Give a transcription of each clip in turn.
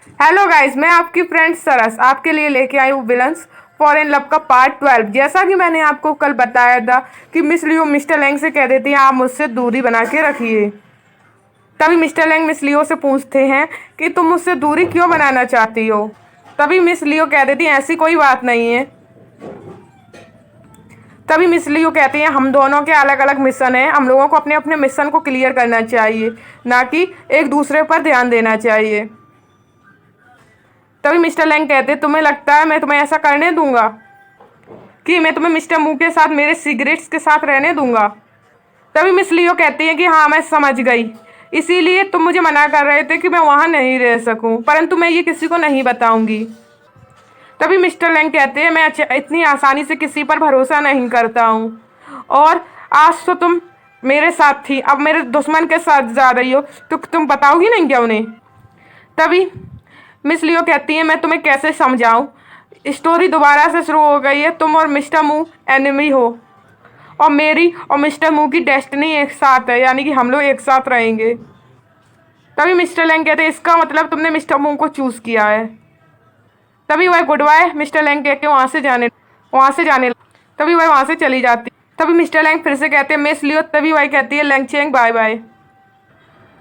Hello guys, मैं आपकी friend सरस आपके लिए लेके आई हूँ विलन्स फॉर इन लव का पार्ट 12। जैसा कि मैंने आपको कल बताया था कि मिस लियो मिस्टर लैंग से कह देती हैं आप मुझसे दूरी बना के रखिए। तभी मिस्टर लैंग मिस लियो से पूछते हैं कि तुम मुझसे दूरी क्यों बनाना चाहती हो। तभी मिस लियो कह देती हैं ऐसी कोई बात नहीं है। तभी मिस लियो कहती हैं हम दोनों के अलग अलग मिशन हैं, हम लोगों को अपने अपने मिशन को क्लियर करना चाहिए, ना कि एक दूसरे पर ध्यान देना चाहिए। तभी मिस्टर लैंग कहते तुम्हें लगता है मैं तुम्हें ऐसा करने दूंगा कि मैं तुम्हें मिस्टर मू के साथ मेरे सिगरेट्स के साथ रहने दूंगा। तभी मिस लियो कहती है कि हाँ मैं समझ गई, इसीलिए तुम मुझे मना कर रहे थे कि मैं वहाँ नहीं रह सकूं, परंतु मैं ये किसी को नहीं बताऊंगी। तभी मिस्टर लैंग कहते हैं मैं इतनी आसानी से किसी पर भरोसा नहीं करता हूँ, और आज तो तुम मेरे साथ थी, अब मेरे दुश्मन के साथ जा रही हो तो तुम बताओगी नहीं क्या उन्हें। तभी मिस लियो कहती है मैं तुम्हें कैसे समझाऊं, स्टोरी दोबारा से शुरू हो गई है, तुम और मिस्टर मू एनिमी हो और मेरी और मिस्टर मू की डेस्टिनी एक साथ है, यानी कि हम लोग एक साथ रहेंगे। तभी मिस्टर लैंग कहते हैं इसका मतलब तुमने मिस्टर मू को चूज़ किया है। तभी वह गुड बाय मिस्टर लैंग कह के वहाँ से जाने तभी वह वहाँ से चली जाती। तभी मिस्टर लैंग फिर से कहते हैं मिस लियो, तभी वह कहती है लैंग चेंग बाय बाय।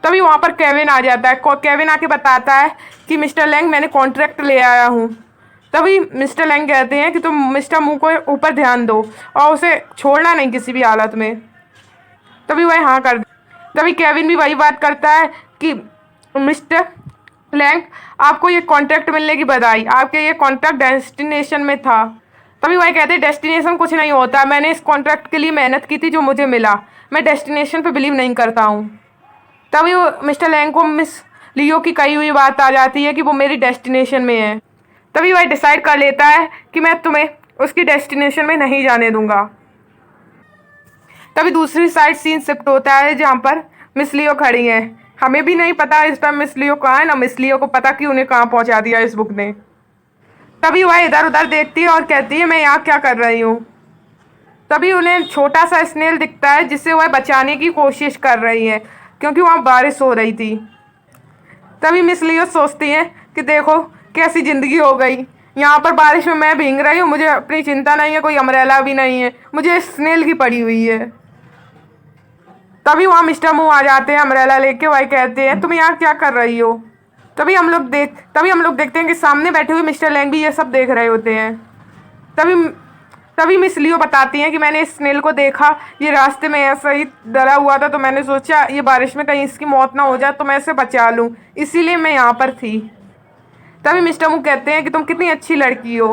तभी वहाँ पर केविन आ जाता है, केविन आके बताता है कि मिस्टर लैंग मैंने कॉन्ट्रैक्ट ले आया हूँ। तभी मिस्टर लैंग कहते हैं कि तुम मिस्टर मू को ऊपर ध्यान दो और उसे छोड़ना नहीं किसी भी हालत में। तभी वह हाँ कर तभी केविन भी वही बात करता है कि मिस्टर लैंग आपको ये कॉन्ट्रैक्ट मिलने की बधाई, आपके ये कॉन्ट्रैक्ट डेस्टिनेशन में था। तभी वह कहते हैं डेस्टिनेशन कुछ नहीं होता, मैंने इस कॉन्ट्रैक्ट के लिए मेहनत की थी जो मुझे मिला, मैं डेस्टिनेशन पे बिलीव नहीं करता हूँ। तभी वो मिस्टर लैंग को मिस लियो की कही हुई बात आ जाती है कि वो मेरी डेस्टिनेशन में है। तभी वह डिसाइड कर लेता है कि मैं तुम्हें उसकी डेस्टिनेशन में नहीं जाने दूंगा। तभी दूसरी साइड सीन शिफ्ट होता है जहाँ पर मिस लियो खड़ी हैं। हमें भी नहीं पता इस टाइम मिस लियो कहाँ है, ना मिस लियो को पता कि उन्हें कहाँ पहुँचा दिया इस बुक ने। तभी वह इधर उधर देखती है और कहती है मैं यहाँ क्या कर रही हूँ। तभी उन्हें छोटा सा स्नेल दिखता है जिससे वह बचाने की कोशिश कर रही है, क्योंकि वहाँ बारिश हो रही थी। तभी मिस लियो सोचती है कि देखो कैसी ज़िंदगी हो गई, यहाँ पर बारिश में मैं भीग रही हूँ, मुझे अपनी चिंता नहीं है, कोई अम्ब्रेला भी नहीं है, मुझे स्नेल की पड़ी हुई है। तभी वहाँ मिस्टर मू आ जाते हैं अम्ब्रेला लेके, वही कहते हैं तुम यहाँ क्या कर रही हो। तभी हम लोग देखते हैं कि सामने बैठे हुए मिस्टर लैंग भी ये सब देख रहे होते हैं। तभी तभी मिस लियो बताती हैं कि मैंने इस स्नेल को देखा, ये रास्ते में ऐसा ही डरा हुआ था, तो मैंने सोचा ये बारिश में कहीं इसकी मौत ना हो जाए तो मैं इसे बचा लूँ, इसीलिए मैं यहाँ पर थी। तभी मिस्टर मू कहते हैं कि तुम कितनी अच्छी लड़की हो।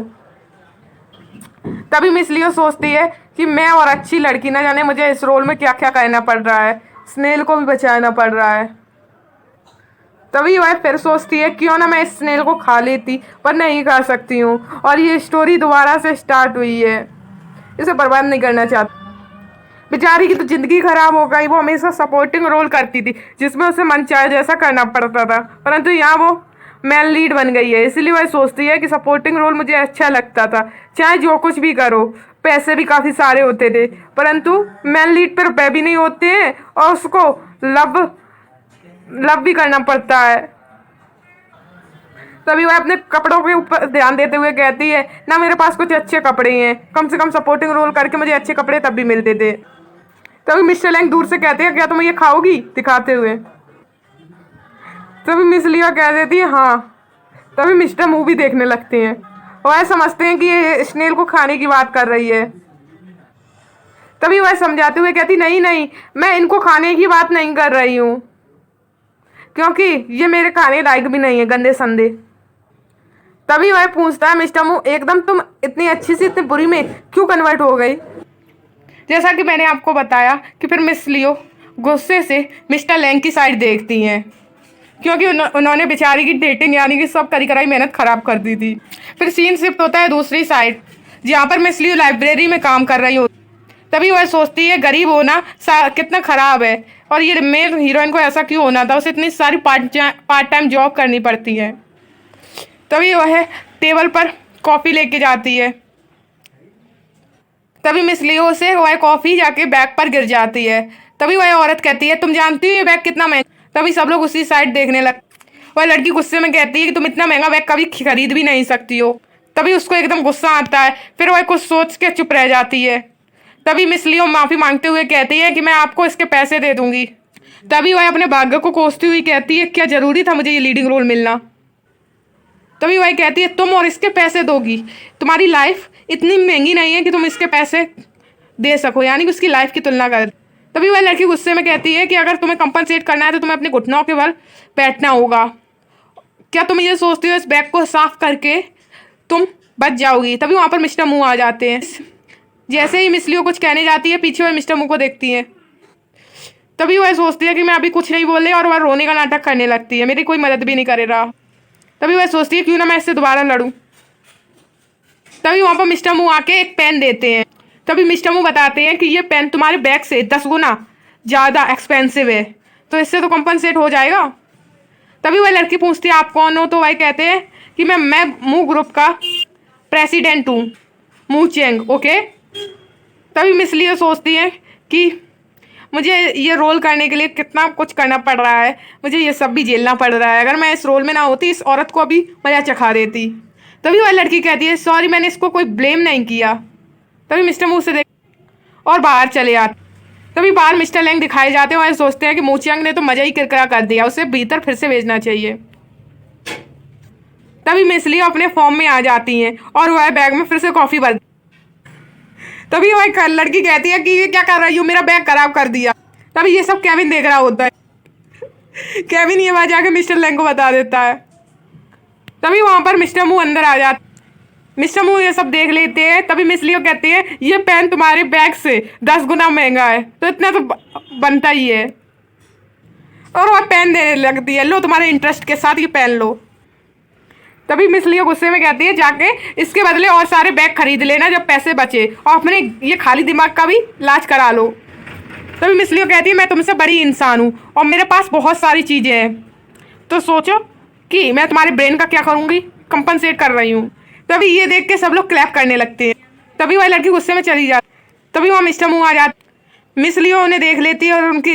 तभी मिस लियो सोचती है कि मैं और अच्छी लड़की, ना जाने मुझे इस रोल में क्या क्या करना पड़ रहा है, स्नेल को भी बचाना पड़ रहा है। तभी वह फिर सोचती है क्यों ना मैं इस स्नेल को खा लेती, पर नहीं खा सकती हूँ, और ये स्टोरी दोबारा से स्टार्ट हुई है, इसे बर्बाद नहीं करना चाहती। बेचारी की तो ज़िंदगी खराब हो गई, वो हमेशा सपोर्टिंग रोल करती थी जिसमें उसे मन चाहे जैसा करना पड़ता था, परंतु यहाँ वो मेन लीड बन गई है, इसलिए वह सोचती है कि सपोर्टिंग रोल मुझे अच्छा लगता था, चाहे जो कुछ भी करो, पैसे भी काफ़ी सारे होते थे, परंतु मेन लीड पर रुपए भी नहीं होते हैं और उसको लव लव भी करना पड़ता है। तभी वह अपने कपड़ों के ऊपर ध्यान देते हुए कहती है ना मेरे पास कुछ अच्छे कपड़े हैं, कम से कम सपोर्टिंग रोल करके मुझे अच्छे कपड़े तब भी मिलते थे। तभी मिस्टर लैंग दूर से कहते हैं क्या तुम ये खाओगी, दिखाते हुए। तभी मिस लिया कह देती है हाँ। तभी मिस्टर मूवी देखने लगते हैं और वह समझते हैं कि ये स्नेल को खाने की बात कर रही है। तभी वह समझाते हुए कहती नहीं नहीं, मैं इनको खाने की बात नहीं कर रही हूँ, क्योंकि ये मेरे खाने लायक भी नहीं है, गंदे संदे। तभी वह पूछता है मिस्टर मू एकदम तुम इतनी अच्छी से इतनी बुरी में क्यों कन्वर्ट हो गई। जैसा कि मैंने आपको बताया कि फिर मिस लियो गुस्से से मिस्टर लैंग की साइड देखती हैं, क्योंकि उन्होंने बेचारी की डेटिंग यानी कि सब करी कराई मेहनत ख़राब कर दी थी। फिर सीन शिफ्ट होता है दूसरी साइड जहाँ पर मिस लियो लाइब्रेरी में काम कर रही हो। तभी वह सोचती है गरीब होना कितना ख़राब है, और ये मेन हीरोइन को ऐसा क्यों होना था, उसे इतनी सारी पार्ट टाइम जॉब करनी पड़ती है। तभी वह टेबल पर कॉफ़ी लेके जाती है। तभी मिस लियो से वह कॉफ़ी जाके बैग पर गिर जाती है। तभी वह औरत कहती है तुम जानती हो ये बैग कितना महंगा। तभी सब लोग उसी साइड देखने लग वह लड़की गुस्से में कहती है कि तुम इतना महंगा बैग कभी खरीद भी नहीं सकती हो। तभी उसको एकदम गुस्सा आता है, फिर वह कुछ सोच के चुप रह जाती है। तभी मिस लियो माफ़ी मांगते हुए कहती है कि मैं आपको इसके पैसे दे दूंगी। तभी वह अपने भाग्य को कोसती हुई कहती है, क्या ज़रूरी था मुझे ये लीडिंग रोल मिलना। तभी वह कहती है, तुम और इसके पैसे दोगी, तुम्हारी लाइफ इतनी महंगी नहीं है कि तुम इसके पैसे दे सको, यानी कि उसकी लाइफ की तुलना कर। तभी वह लड़की गुस्से में कहती है कि अगर तुम्हें कंपनसेट करना है तो तुम्हें अपने घुटनों के बल बैठना होगा। क्या तुम ये सोचती हो इस बैग को साफ करके तुम बच जाओगी। तभी वहाँ पर मिस्टर मू आ जाते हैं। जैसे ही मिस लियो कुछ कहने जाती है, पीछे वह मिस्टर मू को देखती है। तभी वह सोचती है कि मैं अभी कुछ नहीं बोले, और वह रोने का नाटक करने लगती है, मेरी कोई मदद भी नहीं करे रहा। तभी वह सोचती है क्यों ना मैं इससे दोबारा लड़ूं। तभी वहाँ पर मिस्टर मू आके एक पेन देते हैं। तभी मिस्टर मू बताते हैं कि ये पेन तुम्हारे बैग से 10 गुना ज़्यादा एक्सपेंसिव है, तो इससे तो कंपनसेट हो जाएगा। तभी वह लड़की पूछती है आप कौन हो। तो वह कहते हैं कि मैं मू ग्रुप का प्रेसिडेंट हूँ, मू चेंग। ओके। तभी मिस लियो सोचती है कि मुझे ये रोल करने के लिए कितना कुछ करना पड़ रहा है, मुझे ये सब भी झेलना पड़ रहा है, अगर मैं इस रोल में ना होती इस औरत को अभी मजा चखा देती। तभी वह लड़की कहती है सॉरी, मैंने इसको कोई ब्लेम नहीं किया। तभी मिस्टर मू से देख और बाहर चले आते। तभी बाहर मिस्टर लैंग दिखाए जाते हैं। वह सोचते हैं कि मू चियांग ने तो मजा ही किरकिरा कर दिया, उसे भीतर फिर से भेजना चाहिए। तभी मिस लियो अपने फॉर्म में आ जाती हैं और वह बैग में फिर से कॉफ़ी भर। तभी वह लड़की कहती है कि ये क्या कर रही हो, मेरा बैग खराब कर दिया। तभी ये सब केविन देख रहा होता है। केविन ये बात जाके मिस्टर लैंग को बता देता है। तभी वहाँ पर मिस्टर मू अंदर आ जाते। मिस्टर मू ये सब देख लेते हैं। तभी मिस लियो कहती है ये पेन तुम्हारे बैग से 10 गुना महंगा है, तो इतना तो बनता ही है। और वह पेन देने लगती है, लो तुम्हारे इंटरेस्ट के साथ ये पेन लो। तभी मिस लियो गुस्से में कहती है जाके इसके बदले और सारे बैग खरीद लेना जब पैसे बचे, और अपने ये खाली दिमाग का भी इलाज करा लो। तभी मिस लियो कहती है मैं तुमसे बड़ी इंसान हूँ और मेरे पास बहुत सारी चीज़ें हैं, तो सोचो कि मैं तुम्हारे ब्रेन का क्या करूँगी, कंपनसेट कर रही हूँ। तभी ये देख के सब लोग क्लैप करने लगते हैं। तभी वह लड़की गुस्से में चली जाती। तभी वहाँ मिस्टर मू आ जाते। मिस लियो उन्हें देख लेती है और उनकी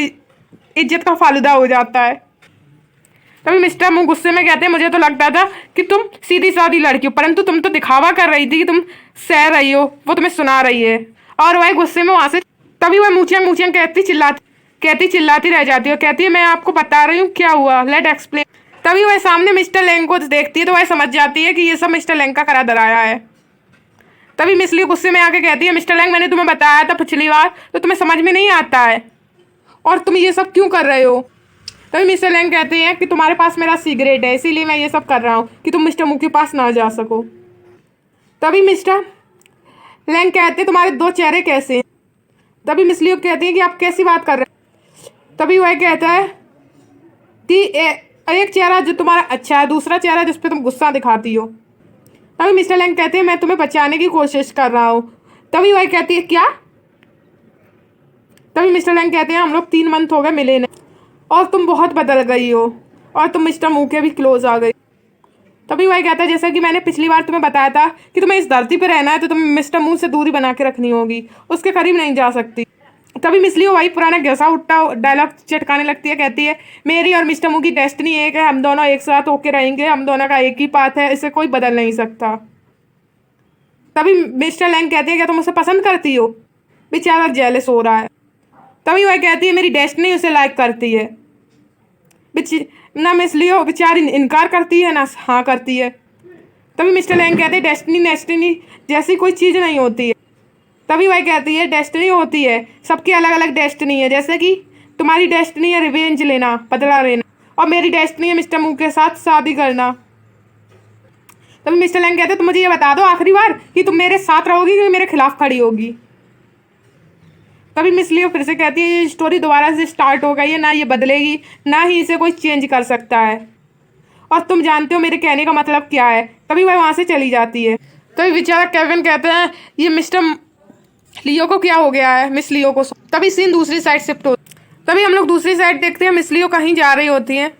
इज्जत का फालूदा हो जाता है। तभी मिस्टर मू गुस्से में कहते हैं मुझे तो लगता था कि तुम सीधी सादी लड़की हो, परंतु तुम तो दिखावा कर रही थी कि तुम सह रही हो, वो तुम्हें सुना रही है। और वह गुस्से में वहाँ से तभी वह मूचियांग कहती चिल्लाती रह जाती है, कहती है मैं आपको बता रही हूँ क्या हुआ, लेट एक्सप्लेन। तभी वह सामने मिस्टर लैंग को देखती है तो वह समझ जाती है कि ये सब मिस्टर लैंग का करा धराया है। तभी मिस लियो गुस्से में आके कहती है मिस्टर लैंग मैंने तुम्हें बताया था पिछली बार, तो तुम्हें समझ में नहीं आता है और तुम ये सब क्यों कर रहे हो। तभी मिस्टर लैंग कहते हैं कि तुम्हारे पास मेरा सिगरेट है, इसीलिए मैं ये सब कर रहा हूँ कि तुम मिस्टर मू के पास ना जा सको। तभी मिस्टर लैंग कहते हैं तुम्हारे 2 चेहरे कैसे हैं। तभी मिस लियो कहती है कि आप कैसी बात कर रहे हैं। तभी वह कहता है कि एक चेहरा जो तुम्हारा अच्छा है, दूसरा चेहरा जिस पे तुम गुस्सा दिखाती हो। तभी मिस्टर लैंग कहते हैं मैं तुम्हें बचाने की कोशिश कर रहा हूँ। तभी वह कहती है क्या। तभी मिस्टर लैंग कहते हैं हम लोग 3 मंथ हो गए मिले नहीं और तुम बहुत बदल गई हो और तुम मिस्टर मू के भी क्लोज आ गई। तभी वह कहता है जैसा कि मैंने पिछली बार तुम्हें बताया था कि तुम्हें इस धरती पर रहना है तो तुम्हें मिस्टर मू से दूरी बना के रखनी होगी, उसके करीब नहीं जा सकती। तभी मिस लियो वही पुराना घसा उठा डायलॉग चटकाने लगती है, कहती है मेरी और मिस्टर मू की डेस्टिनी एक है, हम दोनों एक साथ होके रहेंगे, हम दोनों का एक ही पाथ है, इसे कोई बदल नहीं सकता। तभी मिस्टर लैंग कहते हैं क्या तुम उसे पसंद करती हो। बेचारा जेलस हो रहा है। तभी वह कहती है मेरी डेस्टिनी उसे लाइक करती है। ना मिस लियो बेचारी इनकार करती है ना हाँ करती है। तभी मिस्टर लैंग कहते हैं डेस्टिनी जैसी कोई चीज़ नहीं होती है। तभी वह कहती है डेस्टिनी होती है, सबकी अलग अलग डेस्टिनी है, जैसे कि तुम्हारी डेस्टिनी है रिवेंज लेना, बदला लेना, और मेरी डेस्टिनी है मिस्टर मू के साथ शादी करना। तभी मिस्टर लैंग कहते हैं तुम मुझे ये बता दो आखिरी बार कि तुम मेरे साथ रहोगी कि मेरे खिलाफ खड़ी होगी। तभी मिस लियो फिर से कहती है ये स्टोरी दोबारा से स्टार्ट हो गई है, ना ये बदलेगी ना ही इसे कोई चेंज कर सकता है, और तुम जानते हो मेरे कहने का मतलब क्या है। तभी वह वहाँ से चली जाती है। तभी बेचारा केविन कहते हैं ये मिस्टर लियो को क्या हो गया है, मिस लियो को। तभी सीन दूसरी साइड शिफ्ट हो। तभी हम लोग दूसरी साइड देखते हैं, मिस लियो कहीं जा रही होती हैं।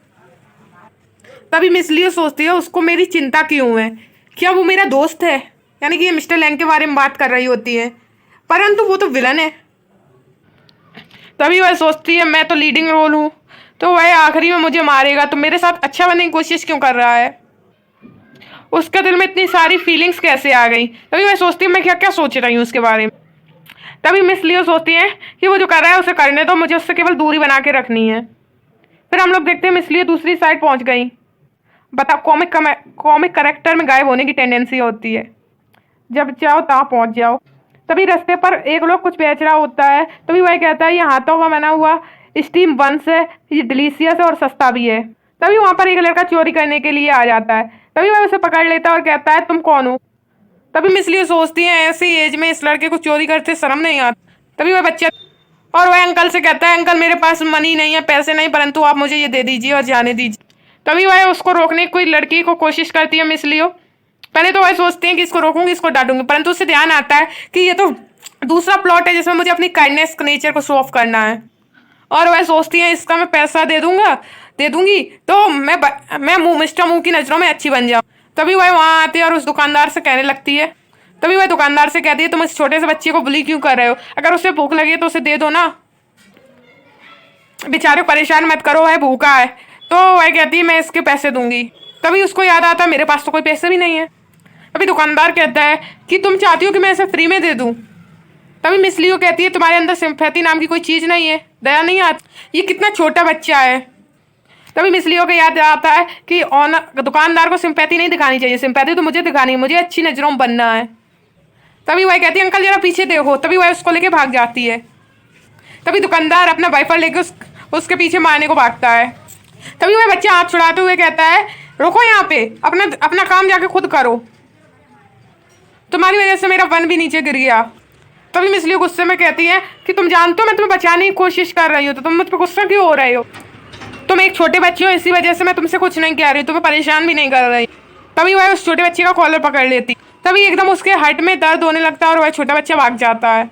तभी मिस लियो सोचती है उसको मेरी चिंता क्यों है, क्या वो मेरा दोस्त है, यानी कि ये मिस्टर लैंग के बारे में बात कर रही होती है, परंतु वो तो विलन है। तभी वह सोचती है मैं तो लीडिंग रोल हूँ, तो वह आखिरी में मुझे मारेगा, तो मेरे साथ अच्छा बनने की कोशिश क्यों कर रहा है? उसके दिल में इतनी सारी फीलिंग्स कैसे आ गई? तभी मैं सोचती हूँ मैं क्या क्या सोच रही हूँ उसके बारे में। तभी मिस लियो सोचती है कि वो जो कर रहा है उसे करने दो, मुझे उससे केवल दूरी बना के रखनी है। फिर हम लोग देखते हैं मिस लियो दूसरी साइड पहुंच गई। बता, कॉमिक करेक्टर में गायब होने की टेंडेंसी होती है, जब चाहो तहाँ पहुंच जाओ। तभी रास्ते पर एक लोग कुछ बेच रहा होता है। तभी वह कहता है ये हाथों का बना हुआ स्टीम बंस है, ये डिलीशियस है और सस्ता भी है। तभी वहां पर एक लड़का चोरी करने के लिए आ जाता है। तभी वह उसे पकड़ लेता है और कहता है तुम कौन हो? तभी मिस लियो सोचती है ऐसी एज में इस लड़के को चोरी करते शर्म नहीं आता। तभी वह बच्चा और वह अंकल से कहता है अंकल मेरे पास मनी नहीं है, पैसे नहीं, परंतु आप मुझे ये दे दीजिए और जाने दीजिए। तभी वह उसको रोकने की कोई लड़की को कोशिश करती है मिस लियो। पहले तो वह सोचते हैं कि इसको रोकूंगी, इसको डांटूंगी, परंतु उससे ध्यान आता है कि ये तो दूसरा प्लॉट है जिसमें मुझे अपनी काइंडनेस नेचर को शो ऑफ करना है। और वह सोचती है इसका मैं पैसा दे दूंगी तो मैं मिस्टर मुंह की नज़रों में अच्छी बन जाऊँ। तभी वह वहाँ आती है और उस दुकानदार से कहने लगती है। तभी वह दुकानदार से कहती है तुम इस छोटे से बच्चे को बुली क्यों कर रहे हो? अगर उसे भूख लगी है तो उसे दे दो ना, बेचारे परेशान मत करो, वह भूखा है। तो वह कहती है मैं इसके पैसे दूंगी। तभी उसको याद आता है मेरे पास तो कोई पैसे भी नहीं है। तभी दुकानदार कहता है कि तुम चाहती हो कि मैं इसे फ्री में दे दूं? तभी मिस लियो कहती है तुम्हारे अंदर सिंपैथी नाम की कोई चीज़ नहीं है, दया नहीं आती, ये कितना छोटा बच्चा है। तभी मिस लियो को याद आता है कि ऑनर दुकानदार को सिंपैथी नहीं दिखानी चाहिए, सिंपैथी तो मुझे दिखानी है, मुझे अच्छी नज़रों में बनना है। तभी वह कहती है अंकल जरा पीछे देखो। तभी वह उसको लेके भाग जाती है। तभी दुकानदार अपना वाइफर लेके उसके पीछे मारने को भागता है। तभी वह बच्चा हाथ छुड़ाते हुए कहता है रुको यहाँ पे, अपना अपना काम जाके खुद करो, तुम्हारी वजह से मेरा वन भी नीचे गिर गया। तभी मिस लियो गुस्से में कहती है कि तुम जानते हो मैं तुम्हें बचाने की कोशिश कर रही हूँ, तो तुम मुझ पर गुस्सा क्यों हो रहे हो? तुम एक छोटे बच्चे हो, इसी वजह से मैं तुमसे कुछ नहीं कह रही, तुम्हें परेशान भी नहीं कर रही। तभी वह उस छोटे बच्चे का कॉलर पकड़ लेती। तभी एकदम उसके हार्ट में दर्द होने लगता है और वह छोटा बच्चा भाग जाता है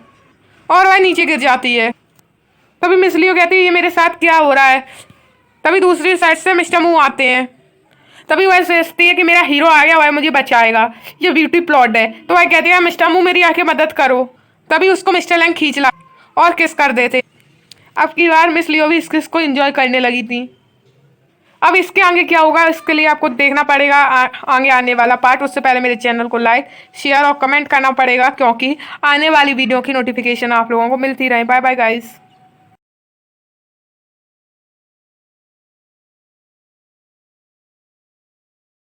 और वह नीचे गिर जाती है। तभी मिस लियो कहती है ये मेरे साथ क्या हो रहा है? तभी दूसरी साइड से मिस्टर मुंह आते हैं। तभी वह सोचती है कि मेरा हीरो आ गया, वह मुझे बचाएगा, ये ब्यूटी प्लॉट है। तो वह कहती है मिस्टर मुंह मेरी आके मदद करो। तभी उसको मिस्टर लैंग खींच ला और किस कर देते। अब की बार मिस लियो भी इस किस को एंजॉय करने लगी थी। अब इसके आगे क्या होगा इसके लिए आपको देखना पड़ेगा आगे आने वाला पार्ट। उससे पहले मेरे चैनल को लाइक शेयर और कमेंट करना पड़ेगा, क्योंकि आने वाली वीडियो की नोटिफिकेशन आप लोगों को मिलती रहे। Bye bye guys.